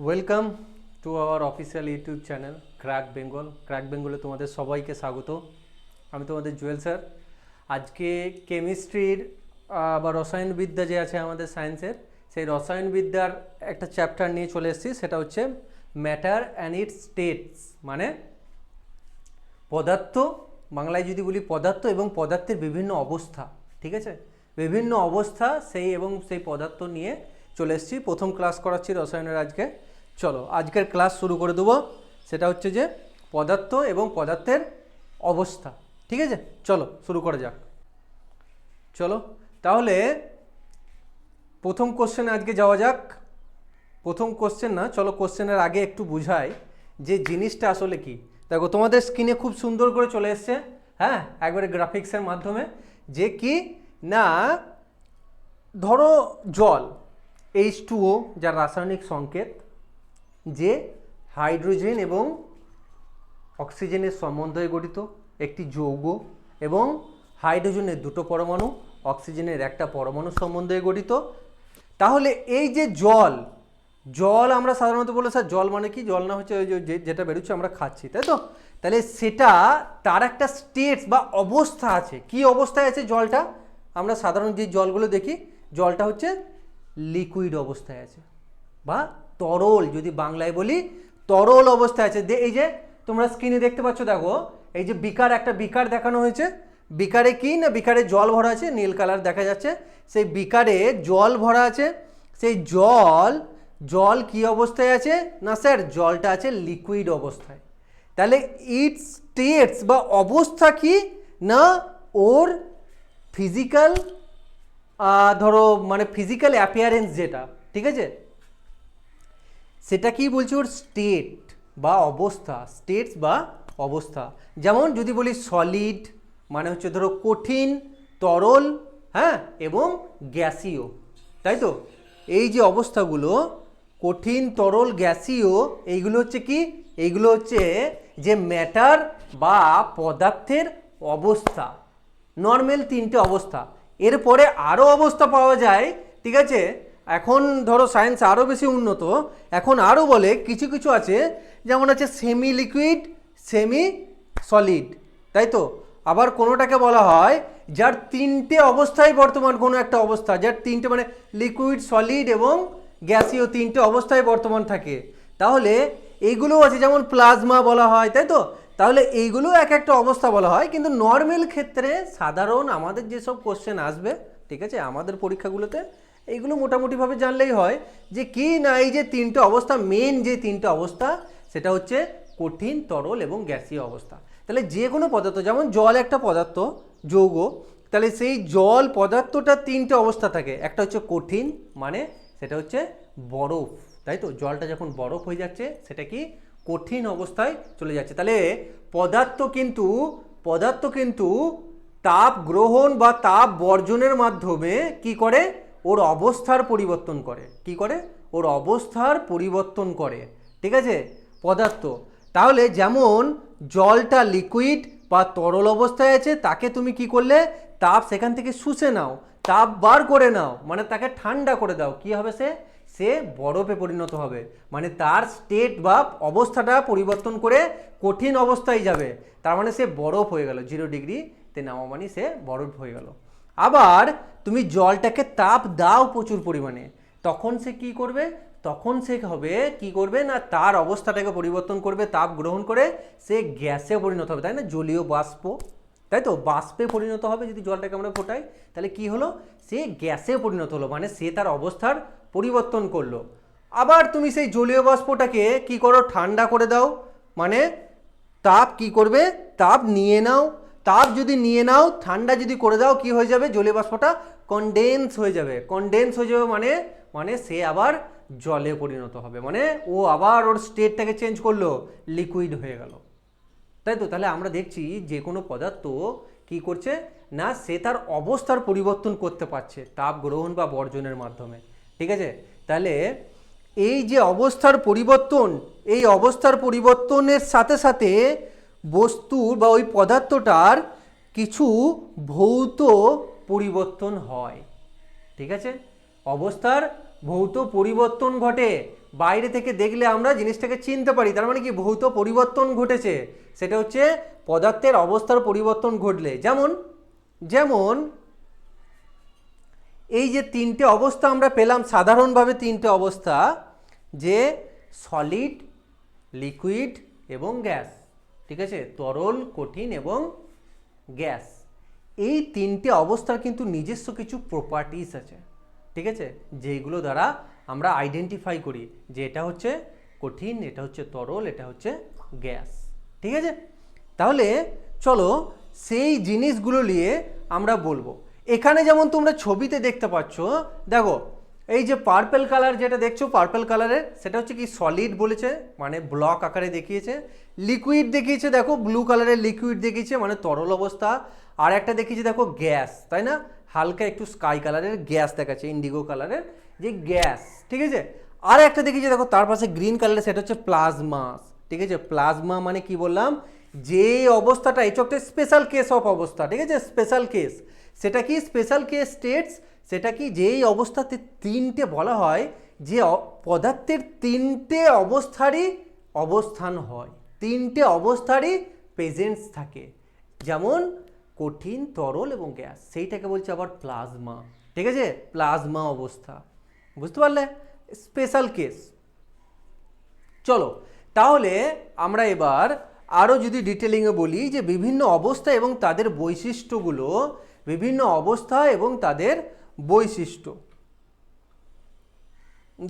Welcome to our official YouTube channel crack Bengal. Crack বেঙ্গলে তোমাদের সবাইকে স্বাগত। আমি তোমাদের জুয়েল স্যার। আজকে কেমিস্ট্রির বা রসায়নবিদ্যা যে আছে আমাদের সায়েন্সের, সেই রসায়নবিদ্যার একটা চ্যাপ্টার নিয়ে চলে এসেছি। সেটা হচ্ছে ম্যাটার অ্যান্ড ইটস স্টেটস, মানে পদার্থ, বাংলায় যদি বলি পদার্থ এবং পদার্থের বিভিন্ন অবস্থা। ঠিক আছে, বিভিন্ন অবস্থা সেই পদার্থ নিয়ে চলে এসেছি। প্রথম ক্লাস করাচ্ছি রসায়নের আজকে। চলো আজকের ক্লাস শুরু করে দেবো। সেটা হচ্ছে যে পদার্থ এবং পদার্থের অবস্থা। ঠিক আছে, চলো শুরু করা যাক। চলো তাহলে প্রথম কোশ্চেনে আজকে যাওয়া যাক। প্রথম কোশ্চেন না, চলো কোশ্চেনের আগে একটু বুঝাই যে জিনিসটা আসলে কি। দেখো তোমাদের স্ক্রিনে খুব সুন্দর করে চলে এসছে, হ্যাঁ, একবারে গ্রাফিক্সের মাধ্যমে। যে কি না, ধরো জল H2O, যার রাসায়নিক সংকেত, যে হাইড্রোজেন এবং অক্সিজেনের সম্বন্ধে গঠিত একটি যৌগ, এবং হাইড্রোজেনের দুটো পরমাণু, অক্সিজেনের একটা পরমাণু সম্বন্ধে গঠিত। তাহলে এই যে জল, জল আমরা সাধারণত বলে স্যার জল মানে কি, জল না হচ্ছে ওই যেটা বেরোচ্ছে আমরা খাচ্ছি, তাই তো? তাহলে সেটা তার একটা স্টেটস বা অবস্থা আছে। কি অবস্থায় আছে জলটা? আমরা সাধারণ যে জলগুলো দেখি, জলটা হচ্ছে লিকুইড অবস্থায় আছে, বা তরল, যদি বাংলায় বলি তরল অবস্থায় আছে। এই যে তোমরা স্ক্রিনে দেখতে পাচ্ছ, দেখো এই যে একটা বিকার দেখানো হয়েছে। বিকারে কি না, বিকারে জল ভরা আছে, নীল কালার দেখা যাচ্ছে। সেই বিকারে জল ভরা আছে। সেই জল কি অবস্থায় আছে না স্যার, জলটা আছে লিকুইড অবস্থায়। তাহলে ইটস স্টেটস বা অবস্থা কি না, ওর ফিজিক্যাল, ধরো মানে ফিজিক্যাল অ্যাপিয়ারেন্স যেটা, ঠিক আছে, সেটা কি বলছে, ওর স্টেট বা অবস্থা, স্টেটস বা অবস্থা। যেমন যদি বলি সলিড মানে হচ্ছে ধরো কঠিন, তরল, হ্যাঁ, এবং গ্যাসীয়, তাই তো? এই যে অবস্থাগুলো কঠিন, তরল, গ্যাসীয়, এইগুলো হচ্ছে কি, এইগুলো হচ্ছে যে ম্যাটার বা পদার্থের অবস্থা, নর্মাল তিনটে অবস্থা। এরপরে আরও অবস্থা পাওয়া যায়, ঠিক আছে। এখন ধরো সায়েন্স আরও বেশি উন্নত, এখন আরও বলে কিছু কিছু আছে, যেমন আছে সেমি লিকুইড, সেমি সলিড, তাই তো? আবার কোনোটাকে বলা হয় যার তিনটে অবস্থায় বর্তমান, কোনো একটা অবস্থা যার তিনটে, মানে লিকুইড, সলিড এবং গ্যাসীয় তিনটে অবস্থায় বর্তমান থাকে। তাহলে এইগুলোও আছে, যেমন প্লাজমা বলা হয়, তাই তো? তাহলে এইগুলো এক একটা অবস্থা বলা হয়। কিন্তু নর্মাল ক্ষেত্রে সাধারণ আমাদের যেসব কোশ্চেন আসবে, ঠিক আছে, আমাদের পরীক্ষাগুলোতে এইগুলো মোটামুটিভাবে জানলেই হয় যে কি না, এই যে তিনটে অবস্থা, মেন যে তিনটে অবস্থা, সেটা হচ্ছে কঠিন, তরল এবং গ্যাসীয় অবস্থা। তাহলে যে কোনো পদার্থ, যেমন জল একটা পদার্থ, যৌগ, তাহলে সেই জল পদার্থটা তিনটে অবস্থা থাকে। একটা হচ্ছে কঠিন, মানে সেটা হচ্ছে বরফ, তাই তো? জলটা যখন বরফ হয়ে যাচ্ছে সেটা কি কঠিন অবস্থায় চলে যাচ্ছে। তাহলে পদার্থ কিন্তু তাপ গ্রহণ বা তাপ বর্জনের মাধ্যমে কি করে, ওর অবস্থার পরিবর্তন করে। কি করে? ওর অবস্থার পরিবর্তন করে, ঠিক আছে, পদার্থ। তাহলে যেমন জলটা লিকুইড বা তরল অবস্থায় আছে, তাকে তুমি কি করলে, তাপ সেখান থেকে শুষে নাও, তাপ বার করে নাও, মানে তাকে ঠান্ডা করে দাও, কি হবে, সে বরফে পরিণত হবে। মানে তার স্টেট বা অবস্থাটা পরিবর্তন করে কঠিন অবস্থায় যাবে। তার মানে সে বরফ হয়ে গেল, 0 ডিগ্রিতে নামা মানে সে বরফ হয়ে গেল। আবার তুমি জলটাকে তাপ দাও প্রচুর পরিমাণে, তখন সে কি করবে, তখন সে হবে কি করবে না, তার অবস্থাটাকে পরিবর্তন করবে, তাপ গ্রহণ করে সে গ্যাসে পরিণত হবে, তাই না? জলীয় বাষ্প, তাই তো? বাষ্পে পরিণত হবে। যদি জলটাকে আমরা ফোটাই, তাহলে কি হলো, সে গ্যাসে পরিণত হলো, মানে সে তার অবস্থার পরিবর্তন করলো। আবার তুমি সেই জলীয় বাষ্পটাকে কি করো, ঠান্ডা করে দাও, মানে তাপ কি করবে, তাপ নিয়ে নাও। তাপ যদি নিয়ে নাও, ঠান্ডা যদি করে দাও, কি হয়ে যাবে, জলীয় বাষ্পটা কনডেন্স হয়ে যাবে। কনডেন্স হয়ে যাবে মানে মানে সে আবার জলে পরিণত হবে, মানে ও আবার ওর স্টেটটাকে চেঞ্জ করলো, লিকুইড হয়ে গেল, তাই তো? তাহলে আমরা দেখছি যে কোনো পদার্থ কি করছে না, সে তার অবস্থার পরিবর্তন করতে পারছে তাপ গ্রহণ বা বর্জনের মাধ্যমে, ঠিক আছে। তাহলে এই যে অবস্থার পরিবর্তন, এই অবস্থার পরিবর্তনের সাথে সাথে বস্তুর বা ওই পদার্থটার কিছু ভৌত পরিবর্তন হয়, ঠিক আছে। অবস্থার ভৌত পরিবর্তন ঘটে, বাইরে থেকে দেখলে আমরা জিনিসটাকে চিনতে পারি, তার মানে কি ভৌত পরিবর্তন ঘটেছে, সেটা হচ্ছে পদার্থের অবস্থার পরিবর্তন ঘটলে। যেমন যেমন এই যে তিনটে অবস্থা আমরা পেলাম, সাধারণভাবে তিনটে অবস্থা, যে সলিড, লিকুইড এবং গ্যাস, ঠিক আছে, তরল, কঠিন এবং গ্যাস। এই তিনটে অবস্থার কিন্তু নিজস্ব কিছু প্রপার্টিস আছে, ঠিক আছে, যেগুলো দ্বারা আমরা আইডেন্টিফাই করি যে এটা হচ্ছে কঠিন, এটা হচ্ছে তরল, এটা হচ্ছে গ্যাস, ঠিক আছে। তাহলে চলো সেই জিনিসগুলো নিয়ে আমরা বলবো। এখানে যেমন তোমরা ছবিতে দেখতে পাচ্ছ, দেখো এই যে পার্পল কালার যেটা দেখছো, পার্পল কালারের, সেটা হচ্ছে কি সলিড বলেছে, মানে ব্লক আকারে দেখিয়েছে। লিকুইড দেখিয়েছে, দেখো ব্লু কালারের লিকুইড দেখিয়েছে, মানে তরল অবস্থা। আর একটা দেখিয়েছে দেখো গ্যাস, তাই না, হালকা একটু স্কাই কালারের গ্যাস দেখাচ্ছে, ইন্ডিগো কালারের যে গ্যাস, ঠিক আছে। আর একটা দেখিয়েছে দেখো তার পাশে গ্রিন কালারের, সেটা হচ্ছে প্লাজমা, ঠিক আছে। প্লাজমা মানে কি বললাম, যে অবস্থাটা, এটা একটা স্পেশাল কেস অফ অবস্থা, ঠিক আছে, স্পেশাল কেস। সেটা কি স্পেশাল কেস স্টেটস, সেটা কি যেই অবস্থাতে তিনটে বলা হয় যে পদার্থের তিনটে অবস্থারই অবস্থান হয়, তিনটে অবস্থারই প্রেজেন্স থাকে, যেমন কঠিন, তরল এবং গ্যাস, সেইটাকে বলছে আবার প্লাজমা, ঠিক আছে, প্লাজমা অবস্থা, বুঝতে পারলে, স্পেশাল কেস। চলো তাহলে আমরা এবার আরও যদি ডিটেলিংয়ে বলি যে বিভিন্ন অবস্থা এবং তাদের বৈশিষ্ট্যগুলো, বিভিন্ন অবস্থা এবং তাদের বৈশিষ্ট্য।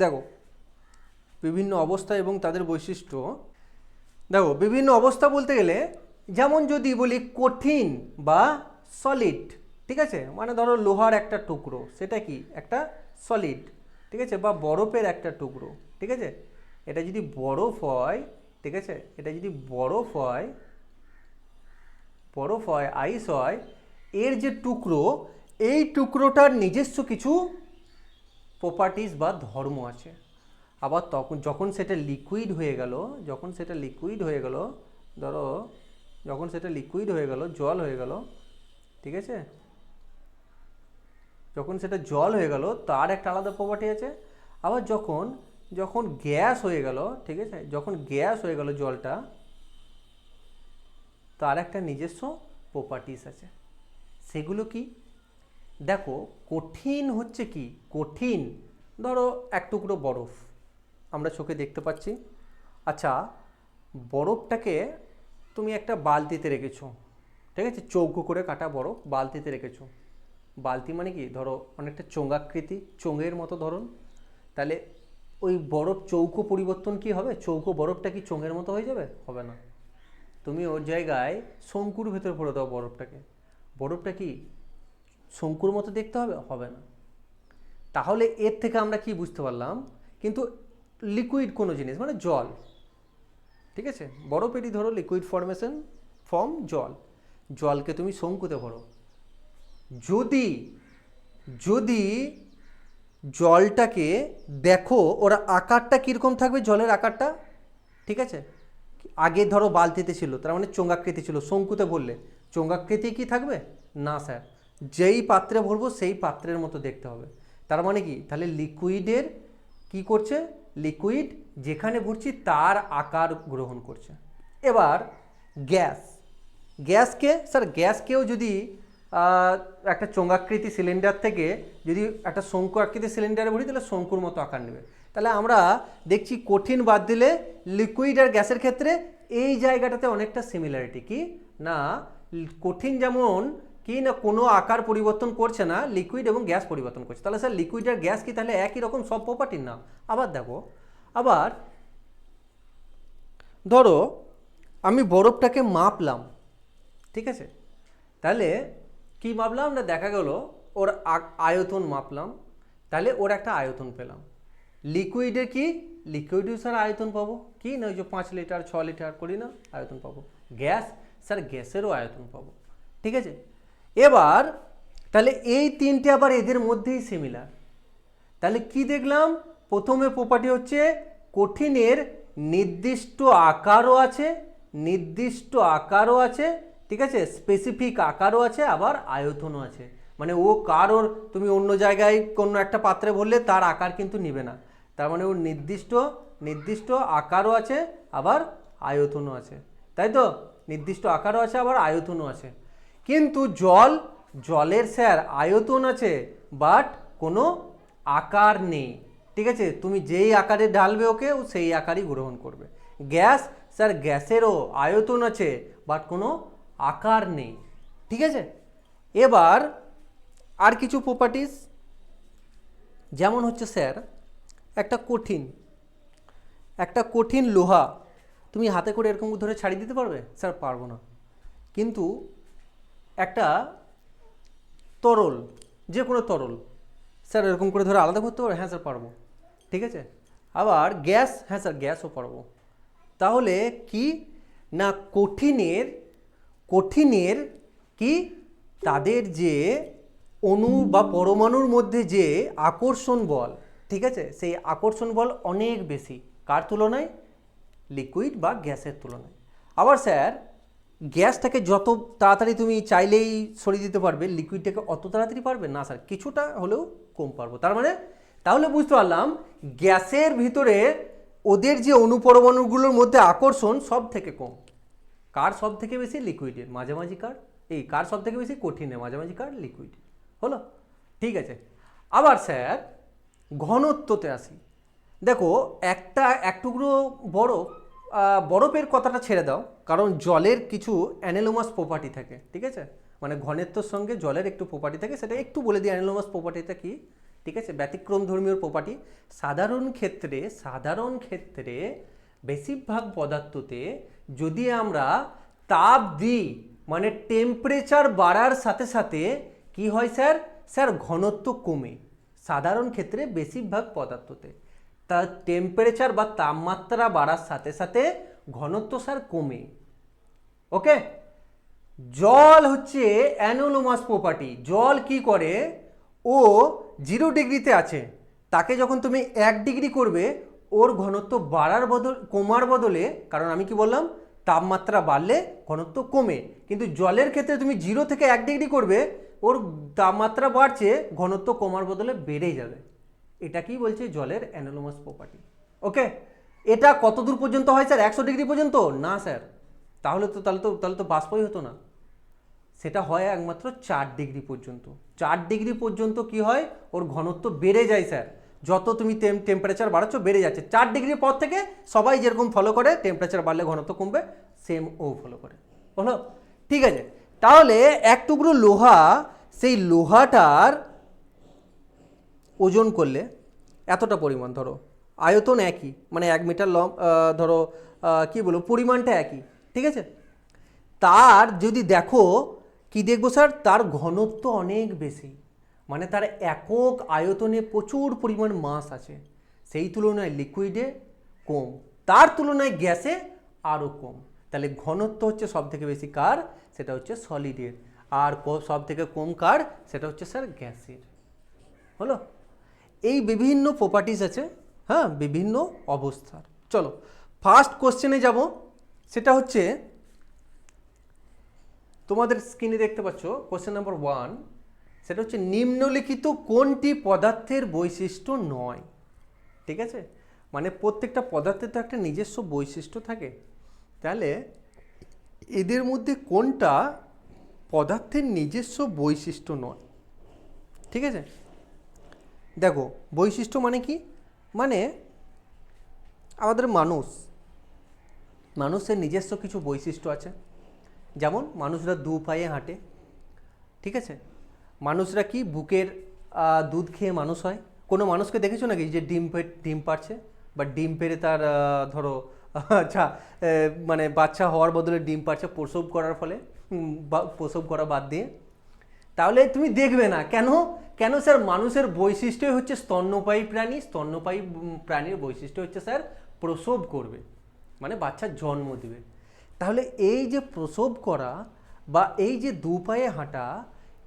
দেখো বিভিন্ন অবস্থা এবং তাদের বৈশিষ্ট্য, দেখো বিভিন্ন অবস্থা বলতে গেলে যেমন যদি বলি কঠিন বা সলিড, ঠিক আছে, মানে ধরো লোহার একটা টুকরো, সেটা কি একটা সলিড, ঠিক আছে, বা বরফের একটা টুকরো, ঠিক আছে, এটা যদি বরফ হয়, ঠিক আছে, এটা যদি বরফ হয় আইস হয়, এর যে টুকরো, এই টুকরোটার নিজস্ব কিছু প্রপার্টিস বা ধর্ম আছে। আবার তখন যখন সেটা লিকুইড হয়ে গেল, ধরো যখন সেটা লিকুইড হয়ে গেল, জল হয়ে গেল, ঠিক আছে, যখন সেটা জল হয়ে গেল তার একটা আলাদা প্রপার্টি আছে। আবার যখন গ্যাস হয়ে গেল, ঠিক আছে, যখন গ্যাস হয়ে গেল জলটা, তার একটা নিজস্ব প্রপার্টিস আছে। সেগুলো কি, দেখো কঠিন হচ্ছে কি, কঠিন ধরো এক টুকরো বরফ আমরা চোখে দেখতে পাচ্ছি, আচ্ছা বরফটাকে তুমি একটা বালতিতে রেখেছো, ঠিক আছে, চৌকো করে কাটা বরফ বালতিতে রেখেছো। বালতি মানে কি, ধরো অনেকটা চোঙাকৃতি, চোঙের মতো ধরুন, তাহলে ওই বরফ চৌকো পরিবর্তন কি হবে, চৌকো বরফটা কি চোঙের মতো হয়ে যাবে, হবে না। তুমি ওর জায়গায় শঙ্কুর ভেতরে ভরে দাও বরফটাকে, বরফটা কি শঙ্কুর মতো দেখতে হবে, হবে না। তাহলে এর থেকে আমরা কি বুঝতে পারলাম, কিন্তু লিকুইড কোনো জিনিস মানে জল, ঠিক আছে, বরফেরই ধরো লিকুইড ফর্ম জল, জলকে তুমি শঙ্কুতে ভরো, যদি জলটাকে দেখো ওর আকারটা কীরকম থাকবে, জলের আকারটা, ঠিক আছে, আগে ধরো বালতিতে ছিল, তার মানে চোঙাকৃতি ছিল, শঙ্কুতে ভরলে চোঙাকৃতি কি থাকবে না স্যার, যেই পাত্রে ভরবো সেই পাত্রের মতো দেখতে হবে। তার মানে কি, তাহলে লিকুইডের কি করছে, লিকুইড যেখানে ভরছি তার আকার গ্রহণ করছে। এবার গ্যাসকেও যদি একটা চোঙাকৃতি সিলিন্ডার থেকে যদি একটা শঙ্কু আকৃতি সিলিন্ডারে ভরি, তাহলে শঙ্কুর মতো আকার নেবে। তাহলে আমরা দেখছি কঠিন বাদ দিলে লিকুইড আর গ্যাসের ক্ষেত্রে এই জায়গাটাতে অনেকটা সিমিলারিটি, কি না কঠিন যেমন কি না কোনো আকার পরিবর্তন করছে না, লিকুইড এবং গ্যাস পরিবর্তন করছে। তাহলে স্যার লিকুইড আর গ্যাস কি তাহলে একই রকম সব প্রপার্টির না? আবার দেখো, আবার ধরো আমি বরফটাকে মাপলাম, ঠিক আছে, তাহলে কি মাপলাম না, দেখা গেল ওর আয়তন মাপলাম, তাহলে ওর একটা আয়তন পেলাম। লিকুইডের কি, লিকুইডের স্যার আয়তন পাবো, কি না ওই যে 5 লিটার 6 লিটার করি না, আয়তন পাবো। গ্যাস, স্যার গ্যাসেরও আয়তন পাবো, ঠিক আছে। এবার তাহলে এই তিনটে আবার এদের মধ্যেই সিমিলার। তাহলে কি দেখলাম, প্রথমে প্রপার্টি হচ্ছে কঠিনের নির্দিষ্ট আকারও আছে, ঠিক আছে, স্পেসিফিক আকারও আছে, আবার আয়তনও আছে। মানে ও কারোর তুমি অন্য জায়গায় কোনো একটা পাত্রে ভরলে তার আকার কিন্তু নিবে না। তার মানে ওর নির্দিষ্ট নির্দিষ্ট আকারও আছে, আবার আয়তনও আছে, তাই তো? নির্দিষ্ট আকারও আছে, আবার আয়তনও আছে। কিন্তু জলের স্যার আয়তন আছে, বাট কোনো আকার নেই, ঠিক আছে? তুমি যেই আকারে ঢালবে ওকে, ও সেই আকারই গ্রহণ করবে। গ্যাস, স্যার গ্যাসেরও আয়তন আছে, বাট কোনো আকার নেই, ঠিক আছে? এবার আর কিছু প্রপার্টিস, যেমন হচ্ছে স্যার একটা কঠিন লোহা তুমি হাতে করে এরকম ধরে ছাড়িয়ে দিতে পারবে? স্যার পারবো না। কিন্তু একটা তরল, যে কোনো তরল, স্যার এরকম করে ধরে আলাদা করতে পারবে? হ্যাঁ স্যার পারবো, ঠিক আছে? আবার গ্যাস, হ্যাঁ স্যার গ্যাসও পারবো। তাহলে কি না, কঠিনের কি তাদের যে অণু বা পরমাণুর মধ্যে যে আকর্ষণ বল, ঠিক আছে, সেই আকর্ষণ বল অনেক বেশি, কার তুলনায়? লিকুইড বা গ্যাসের তুলনায়। আবার স্যার গ্যাসটাকে যত তাড়াতাড়ি তুমি চাইলেই সরিয়ে দিতে পারবে, লিকুইডটাকে অত তাড়াতাড়ি পারবে না স্যার, কিছুটা হলেও কম পারবো। তার মানে তাহলে বুঝতে পারলাম গ্যাসের ভিতরে ওদের যে অণুপরমাণুগুলোর মধ্যে আকর্ষণ সব থেকে কম। কার সব থেকে বেশি? লিকুইডের। মাঝামাঝি কার? কার সব থেকে বেশি? কঠিনের। মাঝামাঝি কার? লিকুইড। হলো, ঠিক আছে। আবার স্যার ঘনত্বতে আসি। দেখো এক টুকরো বরফের কথাটা ছেড়ে দাও, কারণ জলের কিছু অ্যানালোমাস প্রপার্টি থাকে, ঠিক আছে? মানে ঘনত্বের সঙ্গে জলের একটু প্রপার্টি থাকে, সেটা একটু বলে দিই অ্যানালোমাস প্রপার্টিটা কি, ঠিক আছে? ব্যতিক্রম ধর্মীয় প্রপার্টি। সাধারণ ক্ষেত্রে বেশিরভাগ পদার্থতে যদি আমরা তাপ দিই, মানে টেম্পারেচার বাড়ার সাথে সাথে কি হয় স্যার? স্যার ঘনত্ব কমে। সাধারণ ক্ষেত্রে বেশিরভাগ পদার্থতে তার টেম্পারেচার বা তাপমাত্রা বাড়ার সাথে সাথে ঘনত্ব স্যার কমে। ওকে, জল হচ্ছে অ্যানোলোমাস প্রপার্টি। জল কি করে? ও 0 ডিগ্রিতে আছে, তাকে যখন তুমি 1 ডিগ্রি করবে, ওর ঘনত্ব কমার বদলে, কারণ আমি কি বললাম, তাপমাত্রা বাড়লে ঘনত্ব কমে, কিন্তু জলের ক্ষেত্রে তুমি 0 থেকে 1 ডিগ্রি করবে, ওর তাপমাত্রা বাড়ছে, ঘনত্ব কমার বদলে বেড়ে যাবে। এটা কি বলছে? জলের অ্যানোলোমাস প্রপার্টি। ওকে, এটা কত দূর পর্যন্ত হয় স্যার? 100 ডিগ্রি পর্যন্ত? না স্যার, তাহলে তো বাষ্পই হতো না। সেটা হয় একমাত্র 4 ডিগ্রি পর্যন্ত। 4 ডিগ্রি পর্যন্ত কি হয়? ওর ঘনত্ব বেড়ে যায় স্যার। যত তুমি টেম্পারেচার বাড়াচ্ছ বেড়ে যাচ্ছে। 4 ডিগ্রির পর থেকে সবাই যেরকম ফলো করে, টেম্পারেচার বাড়লে ঘনত্ব কমবে, সেম ও ফলো করে। হলো, ঠিক আছে। তাহলে এক টুকরো লোহা, সেই লোহাটার ওজন করলে এতটা পরিমাণ, ধরো আয়তন একই, মানে 1 মিটার ধরো কি বলবো, পরিমাণটা একই, ঠিক আছে? তার যদি দেখো কি দেখবো স্যার, তার ঘনত্ব অনেক বেশি, মানে তার একক আয়তনে প্রচুর পরিমাণ মাস আছে, সেই তুলনায় লিকুইডে কম, তার তুলনায় গ্যাসে আরও কম। তাহলে ঘনত্ব হচ্ছে সব থেকে বেশি কার? সেটা হচ্ছে সলিডের। আর সব থেকে কম কার? সেটা হচ্ছে স্যার গ্যাসের। হলো, এই বিভিন্ন প্রপার্টিজ আছে, হ্যাঁ, বিভিন্ন অবস্থার। চলো ফার্স্ট কোশ্চেনে যাব। সেটা হচ্ছে তোমাদের স্ক্রিনে দেখতে পাচ্ছ কোশ্চেন নাম্বার 1। সেটা হচ্ছে নিম্নলিখিত কোনটি পদার্থের বৈশিষ্ট্য নয়? ঠিক আছে, মানে প্রত্যেকটা পদার্থের তো একটা নিজস্ব বৈশিষ্ট্য থাকে, তাহলে এদের মধ্যে কোনটা পদার্থের নিজস্ব বৈশিষ্ট্য নয়? ঠিক আছে, দেখো বৈশিষ্ট্য মানে কি? মানে আমাদের মানুষের নিজস্ব কিছু বৈশিষ্ট্য আছে। যেমন মানুষরা 2 পায়ে হাঁটে, ঠিক আছে? মানুষরা কি বুকের দুধ খেয়ে মানুষ হয়? কোনো মানুষকে দেখেছো নাকি যে ডিম পাড়ছে, বা ডিম পেড়ে তার ধরো আচ্ছা মানে বাচ্চা হওয়ার বদলে ডিম পাড়ছে প্রসব করার ফলে, প্রসব করা বাদ দিয়ে? তাহলে তুমি দেখবে না কেন? কেন স্যার? মানুষের বৈশিষ্ট্যই হচ্ছে স্তন্যপায়ী প্রাণী। স্তন্যপায়ী প্রাণীর বৈশিষ্ট্য হচ্ছে স্যার প্রসব করবে, মানে বাচ্চার জন্ম দেবে। তাহলে এই যে প্রসব করা বা এই যে 2 পায়ে হাঁটা,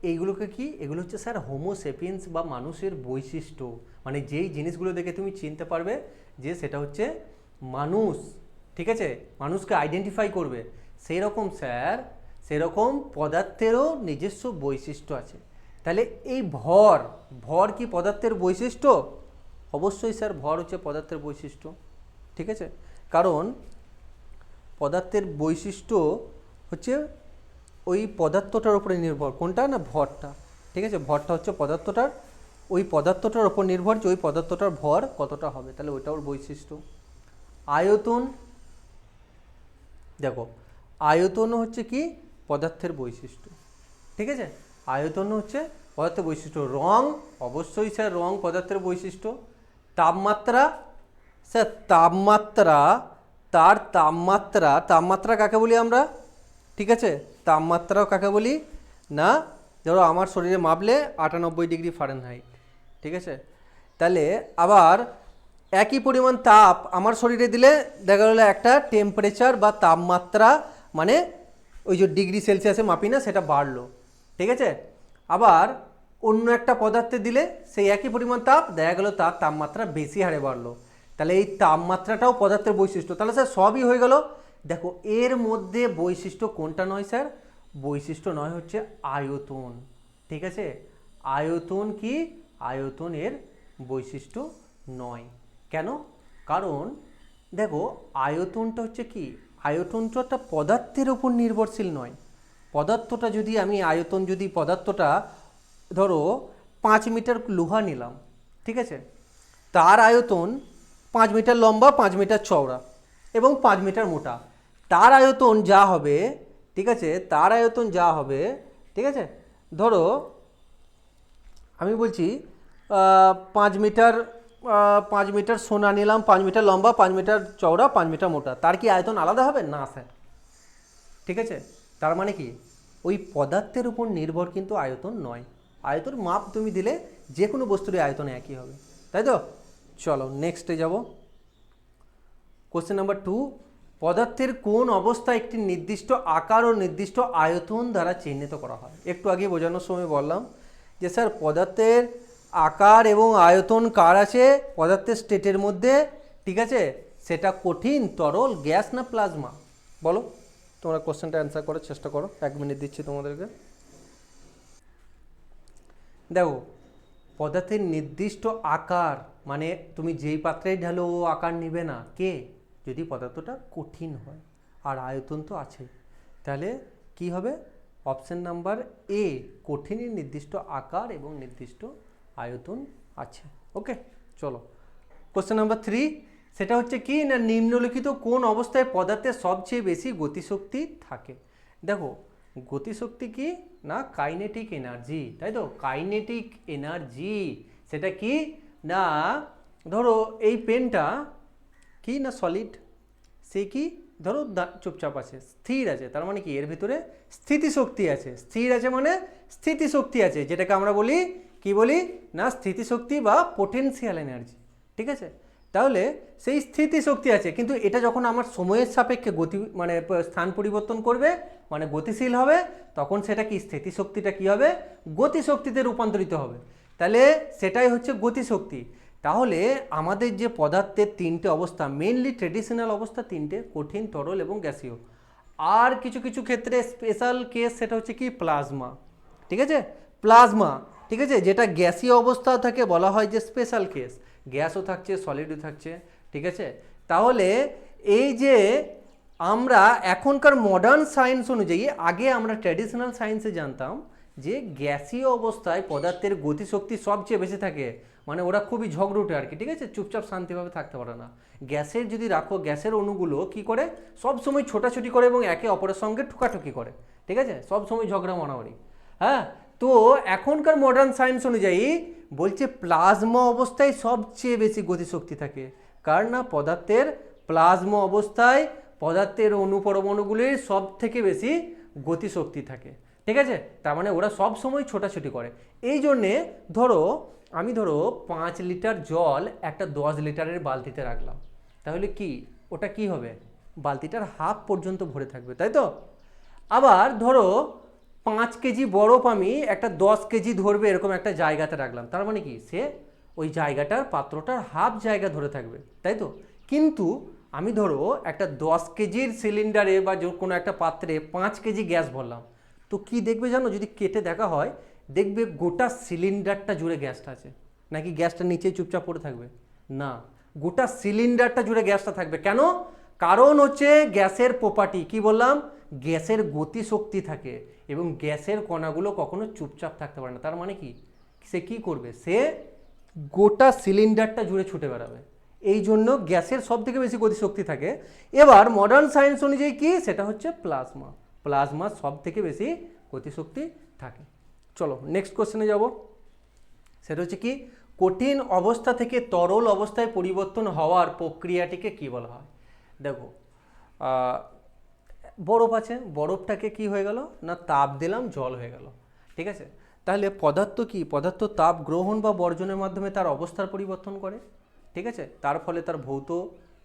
এইগুলোকে কি? এগুলো হচ্ছে স্যার হোমোসেপিয়েন্স বা মানুষের বৈশিষ্ট্য। মানে যেই জিনিসগুলো দেখে তুমি চিনতে পারবে যে সেটা হচ্ছে মানুষ, ঠিক আছে? মানুষকে আইডেন্টিফাই করবে, সেই রকম স্যার সেরকম পদার্থেরও নিজস্ব বৈশিষ্ট্য আছে। তাহলে এই ভর কি পদার্থের বৈশিষ্ট্য? অবশ্যই স্যার ভর হচ্ছে পদার্থের বৈশিষ্ট্য, ঠিক আছে, কারণ পদার্থের বৈশিষ্ট্য হচ্ছে ওই পদার্থটার উপরে নির্ভর, কোনটা না ভরটা, ঠিক আছে, ভরটা হচ্ছে পদার্থটার, ওই পদার্থটার উপর নির্ভর যে ওই পদার্থটার ভর কতটা হবে, তাহলে ওইটা ওর বৈশিষ্ট্য। আয়তন, দেখো আয়তন হচ্ছে কি পদার্থের বৈশিষ্ট্য, ঠিক আছে, আয়তন হচ্ছে পদার্থের বৈশিষ্ট্য। রং, অবশ্যই স্যার রং পদার্থের বৈশিষ্ট্য। তাপমাত্রা, স্যার তাপমাত্রা, তার তাপমাত্রা, তাপমাত্রা কাকে বলি আমরা, ঠিক আছে, তাপমাত্রাও কাকে বলি না, ধরো আমার শরীরে মাপলে 98 ডিগ্রি ফারেনহাইট, ঠিক আছে, তাহলে আবার একই পরিমাণ তাপ আমার শরীরে দিলে দেখা গেলো একটা টেম্পারেচার বা তাপমাত্রা, মানে ওই যে ডিগ্রি সেলসিয়াসে মাপি না সেটা বাড়লো, ঠিক আছে, আবার অন্য একটা পদার্থে দিলে সেই একই পরিমাণ তাপ দেখা গেলো তার তাপমাত্রা বেশি হারে বাড়লো, তাহলে এই তাপমাত্রাটাও পদার্থের বৈশিষ্ট্য। তাহলে স্যার সবই হয়ে গেল। দেখো এর মধ্যে বৈশিষ্ট্য কোনটা নয় স্যার, বৈশিষ্ট্য নয় হচ্ছে আয়তন, ঠিক আছে, আয়তন কি, আয়তন এর বৈশিষ্ট্য নয়। কেন, কারণ দেখো আয়তনটা হচ্ছে কি, আয়তনটা একটা পদার্থের উপর নির্ভরশীল নয়। পদার্থটা যদি আমি আয়তন, যদি পদার্থটা ধরো 5 মিটার লোহা নিলাম, ঠিক আছে, তার আয়তন 5 মিটার লম্বা, 5 মিটার চওড়া এবং 5 মিটার মোটা, তার আয়তন যা হবে, ঠিক আছে, তার আয়তন যা হবে, ঠিক আছে, ধরো আমি বলছি 5 মিটার 5 মিটার সোনা নিলাম, 5 মিটার লম্বা, 5 মিটার চওড়া, 5 মিটার মোটা, তার কি আয়তন আলাদা হবে না স্যার, ঠিক আছে, তার মানে কি ওই পদার্থের উপর নির্ভর কিন্তু আয়তন নয়, আয়তন মাপ তুমি দিলে যে কোনো বস্তুরই আয়তন একই হবে, তাই তো। চলো নেক্সটে যাব। কোশ্চেন নাম্বার 2, পদার্থের কোন অবস্থা একটি নির্দিষ্ট আকার ও নির্দিষ্ট আয়তন দ্বারা চিহ্নিত করা হয়। একটু আগে বোঝানোর সময় বললাম যে স্যার পদার্থের আকার এবং আয়তন কার আছে পদার্থের স্টেটের মধ্যে, ঠিক আছে, সেটা কঠিন, তরল, গ্যাস না প্লাজমা, বলো তোমরা কোশ্চেনটা অ্যান্সার করার চেষ্টা করো, 1 মিনিট দিচ্ছি তোমাদেরকে। দেখো পদার্থের নির্দিষ্ট আকার মানে তুমি যেই পাত্রেই ঢালো ও আকার নেবে না, কে, যদি পদার্থটা কঠিন হয়, আর আয়তন তো আছে, তাহলে কি হবে, অপশন নাম্বার এ, কঠিনের নির্দিষ্ট আকার এবং নির্দিষ্ট আয়তন আছে। ওকে, চলো কোশ্চেন নাম্বার 3, সেটা হচ্ছে কি না, নিম্নলিখিত কোন অবস্থায় পদার্থের সবচেয়ে বেশি গতিশক্তি থাকে। দেখো গতিশক্তি কি না, কাইনেটিক এনার্জি, তাই তো, কাইনেটিক এনার্জি, সেটা কি না, ধরো এই পেনটা কি না সলিড, সে কি ধরো চুপচাপ আছে, স্থির আছে, তার মানে কি এর ভিতরে স্থিতিশক্তি আছে, স্থির আছে মানে স্থিতিশক্তি আছে, যেটাকে আমরা বলি কি বলি না স্থিতিশক্তি বা পোটেনশিয়াল এনার্জি, ঠিক আছে, তাহলে সেই স্থিতিশক্তি আছে, কিন্তু এটা যখন আমার সময়ের সাপেক্ষে গতি মানে স্থান পরিবর্তন করবে মানে গতিশীল হবে, তখন সেটা কি স্থিতিশক্তিটা কি হবে, গতিশক্তিতে রূপান্তরিত হবে, তাহলে সেটাই হচ্ছে গতিশক্তি। তাহলে আমাদের যে পদার্থের 3টে অবস্থা, মেনলি ট্রেডিশনাল অবস্থা 3টে, কঠিন, তরল এবং গ্যাসীয়, আর কিছু কিছু ক্ষেত্রে স্পেশাল কেস, সেটা হচ্ছে কি প্লাজমা, ঠিক আছে, প্লাজমা, ঠিক আছে, যেটা গ্যাসীয় অবস্থাও থাকে বলা হয় যে স্পেশাল কেস, গ্যাসও থাকছে সলিডও থাকছে, ঠিক আছে। তাহলে এই যে আমরা এখনকার মডার্ন সায়েন্স অনুযায়ী, আগে আমরা ট্র্যাডিশনাল সায়েন্সে জানতাম যে গ্যাসীয় অবস্থায় পদার্থের গতিশক্তি সবচেয়ে বেশি থাকে, মানে ওরা খুবই ঝগড়ুটে আর কি, ঠিক আছে, চুপচাপ শান্তিভাবে থাকতে পারে না। গ্যাসের যদি রাখো, গ্যাসের অণুগুলো কি করে, সব সময় ছোটাছুটি করে এবং একে অপরের সঙ্গে ঠুকাঠুকি করে, ঠিক আছে, সব সময় ঝগড়া মারামারি, হ্যাঁ। তো এখনকার মডার্ন সায়েন্স অনুযায়ী বলছে প্লাজমা অবস্থায় সবচেয়ে বেশি গতিশক্তি থাকে, কার না পদার্থের প্লাজমা অবস্থায় পদার্থের অণু পরমাণুগুলির সব থেকে বেশি গতিশক্তি থাকে, ঠিক আছে, তার মানে ওরা সব সময় ছোটাছুটি করে। এই জন্যে ধরো আমি 5 লিটার জল একটা 10 লিটারের বালতিতে রাখলাম, তাহলে কি ওটা কি হবে, বালতিটার হাফ পর্যন্ত ভরে থাকবে, তাই তো। আবার ধরো 5 কেজি বরফ আমি একটা 10 কেজি ধরবে এরকম একটা জায়গাতে রাখলাম, তার মানে কি সে ওই জায়গাটার পাত্রটার হাফ জায়গা ধরে থাকবে, তাই তো। কিন্তু আমি ধরো একটা 10 কেজির সিলিন্ডারে বা কোনো একটা পাত্রে 5 কেজি গ্যাস ভরলাম, তো কি দেখবে জানো, যদি কেটে দেখা হয় দেখবে গোটা সিলিন্ডারটা জুড়ে গ্যাসটা আছে, নাকি গ্যাসটা নিচে চুপচাপ পড়ে থাকবে, না, গোটা সিলিন্ডারটা জুড়ে গ্যাসটা থাকবে। কেন? কারণ হচ্ছে গ্যাসের প্রপার্টি কি বললাম, গ্যাসের গতিশক্তি থাকে এবং গ্যাসের কণাগুলো কখনো চুপচাপ থাকতে পারে না। তার মানে কি, সে কি করবে, সে গোটা সিলিন্ডারটা জুড়ে ছুটে বেড়াবে। এই জন্য গ্যাসের সব থেকে বেশি গতিশক্তি থাকে। এবার মডার্ন সায়েন্স অনুযায়ী কি, সেটা হচ্ছে প্লাজমা। প্লাজমা সব থেকে বেশি গতিশক্তি থাকে। চলো নেক্সট কোশ্চেনে যাব। সেটা হচ্ছে কি, কঠিন অবস্থা থেকে তরল অবস্থায় পরিবর্তন হওয়ার প্রক্রিয়াটিকে কি বলা হয়? দেখো, বরফ আছে, বরফটাকে কি হয়ে গেল না, তাপ দিলাম, জল হয়ে গেল। ঠিক আছে, তাহলে পদার্থ কি, পদার্থ তাপ গ্রহণ বা বর্জনের মাধ্যমে তার অবস্থার পরিবর্তন করে। ঠিক আছে, তার ফলে তার ভৌত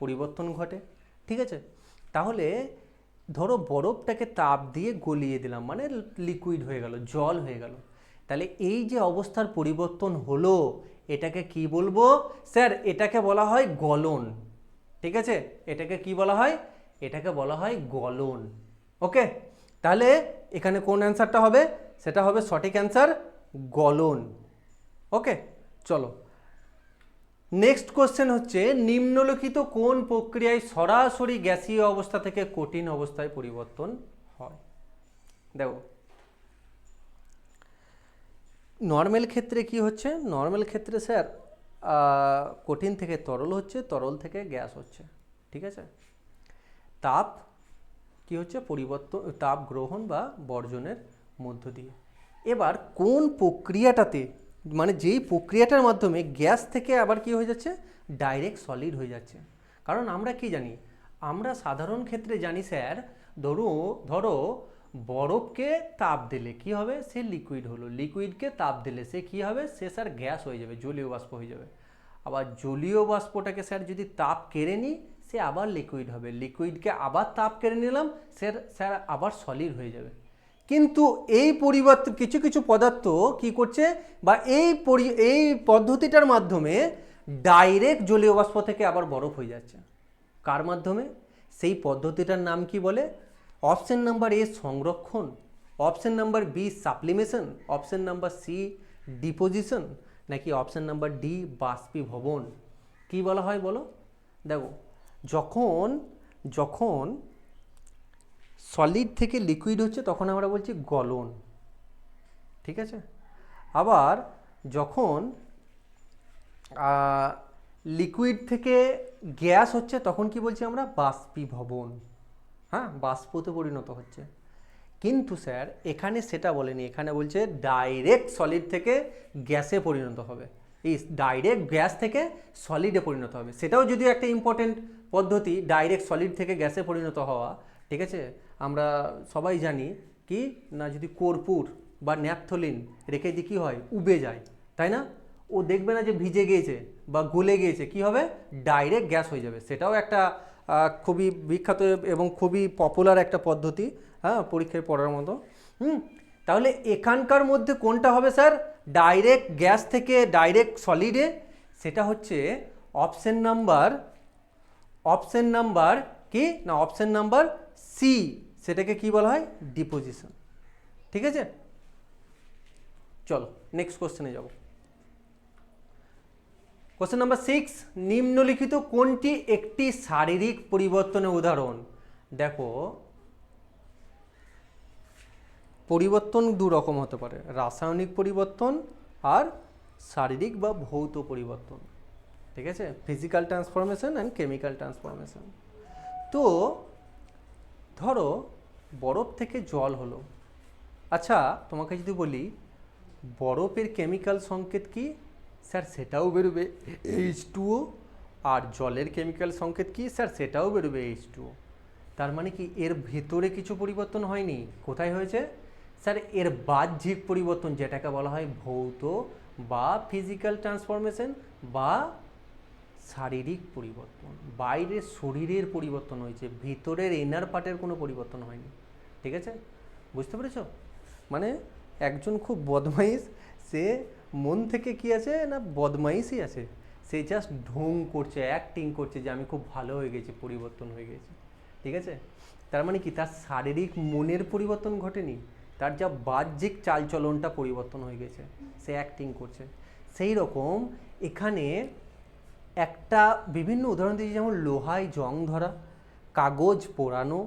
পরিবর্তন ঘটে। ঠিক আছে, তাহলে ধরো বরফটাকে তাপ দিয়ে গলিয়ে দিলাম, মানে লিকুইড হয়ে গেল, জল হয়ে গেল। তাহলে এই যে অবস্থার পরিবর্তন হলো, এটাকে কি বলবো স্যার? এটাকে বলা হয় গলন। ঠিক আছে, এটাকে কি বলা হয়? এটাকে বলা হয় গলন। ওকে, তাহলে এখানে কোন অ্যান্সারটা হবে? সেটা হবে সঠিক অ্যান্সার গলন। ওকে, চলো নেক্সট কোশ্চেন হচ্ছে, নিম্নলিখিত কোন প্রক্রিয়ায় সরাসরি গ্যাসীয় অবস্থা থেকে কঠিন অবস্থায় পরিবর্তন হয়? দেখো, নর্মাল ক্ষেত্রে কি হচ্ছে, নর্মাল ক্ষেত্রে স্যার কঠিন থেকে তরল হচ্ছে, তরল থেকে গ্যাস হচ্ছে। ঠিক আছে, তাপ কি হচ্ছে, পরিবর্তন, তাপ গ্রহণ বা বর্জনের মধ্য দিয়ে। এবার কোন প্রক্রিয়াটাতে, মানে যেই প্রক্রিয়াটার মাধ্যমে গ্যাস থেকে আবার কি হয়ে যাচ্ছে, ডাইরেক্ট সলিড হয়ে যাচ্ছে। কারণ আমরা কি জানি, আমরা সাধারণ ক্ষেত্রে জানি স্যার, ধরো বরফকে তাপ দিলে কি হবে, সে লিকুইড হলো, লিকুইডকে তাপ দিলে সে কি হবে, সে স্যার গ্যাস হয়ে যাবে, জলীয় বাষ্প হয়ে যাবে। আবার জলীয় বাষ্পটাকে স্যার যদি তাপ কেড়ে নিই, সে আবার লিকুইড হবে, লিকুইডকে আবার তাপ কেড়ে নিলাম, স্যার আবার সলিড হয়ে যাবে। কিন্তু এই পরিবর্তন কিছু কিছু পদার্থ কি করছে, বা এই পদ্ধতিটার মাধ্যমে ডাইরেক্ট জলীয় বাষ্প থেকে আবার বরফ হয়ে যাচ্ছে। কার মাধ্যমে? সেই পদ্ধতিটার নাম কি বলে? অপশন নাম্বার এ সংরক্ষণ, option number B sublimation, option number C deposition, নাকি অপশন নাম্বার ডি বাষ্পীভবন। কি বলা হয় বলো? দেখো, যখন যখন সলিড থেকে লিকুইড হচ্ছে তখন আমরা বলছি গলন। ঠিক আছে, আবার যখন লিকুইড থেকে গ্যাস হচ্ছে তখন কি বলছি আমরা? বাষ্পীভবন। হ্যাঁ, বাষ্পতে পরিণত হচ্ছে। কিন্তু স্যার এখানে সেটা বলেনি, এখানে বলছে ডাইরেক্ট সলিড থেকে গ্যাসে পরিণত হবে। এই ডাইরেক্ট গ্যাস থেকে সলিডে পরিণত হবে, সেটাও যদিও একটা ইম্পর্টেন্ট পদ্ধতি, ডাইরেক্ট সলিড থেকে গ্যাসে পরিণত হওয়া। ঠিক আছে, আমরা সবাই জানি কি না, যদি কর্পূর বা ন্যাপথলিন রেখে দিই কী হয়, উবে যায়, তাই না? ও দেখবে না যে ভিজে গিয়েছে বা গলে গিয়েছে, কি হবে, ডাইরেক্ট গ্যাস হয়ে যাবে। সেটাও একটা খুবই বিখ্যাত এবং খুবই পপুলার একটা পদ্ধতি, হ্যাঁ, পরীক্ষায় পড়ার মতো। তাহলে এখানকার মধ্যে কোনটা হবে স্যার, ডাইরেক্ট গ্যাস থেকে ডাইরেক্ট সলিডে? সেটা হচ্ছে অপশন নাম্বার কি না, অপশন নাম্বার সি, সেটাকে কি বলা হয়, ডিপোজিশন। ঠিক আছে, চলো নেক্সট কোশ্চেনে যাব। কোশ্চেন নাম্বার 6, নিম্নলিখিত কোনটি একটি শারীরিক পরিবর্তনের উদাহরণ? দেখো, পরিবর্তন দু রকম হতে পারে, রাসায়নিক পরিবর্তন আর শারীরিক বা ভৌত পরিবর্তন। ঠিক আছে, physical transformation and chemical transformation. তো ধরো বরফ থেকে জল হলো। আচ্ছা, তোমাকে যদি বলি বরফের কেমিক্যাল সংকেত কি, স্যার সেটাও বেরোবে H2O। আর জলের কেমিক্যাল সংকেত কি, স্যার সেটাও বেরোবে H2O। তার মানে কি এর ভেতরে কিছু পরিবর্তন হয়নি, কোথায় হয়েছে স্যার? এর বাহ্যিক পরিবর্তন, যেটাকে বলা হয় ভৌত বা ফিজিক্যাল ট্রান্সফরমেশন বা শারীরিক পরিবর্তন। বাইরের শরীরের পরিবর্তন হয়েছে, ভিতরের ইনার পার্টের কোনো পরিবর্তন হয়নি। ঠিক আছে, বুঝতে পেরেছ? মানে একজন খুব বদমাইশ, সে মন থেকে কি আছে না, বদমাইশই আছে, সে জাস্ট ঢং করছে, অ্যাক্টিং করছে যে আমি খুব ভালো হয়ে গেছি, পরিবর্তন হয়ে গেছি। ঠিক আছে, তার মানে কি তার শারীরিক মনের পরিবর্তন ঘটেনি, তার যা বাহ্যিক চালচলনটা পরিবর্তন হয়ে গেছে, সে অ্যাক্টিং করছে। সেই রকম এখানে একটা বিভিন্ন উদাহরণ দিয়েছি, যেমন লোহায় জং ধরা, কাগজ পোড়ানো,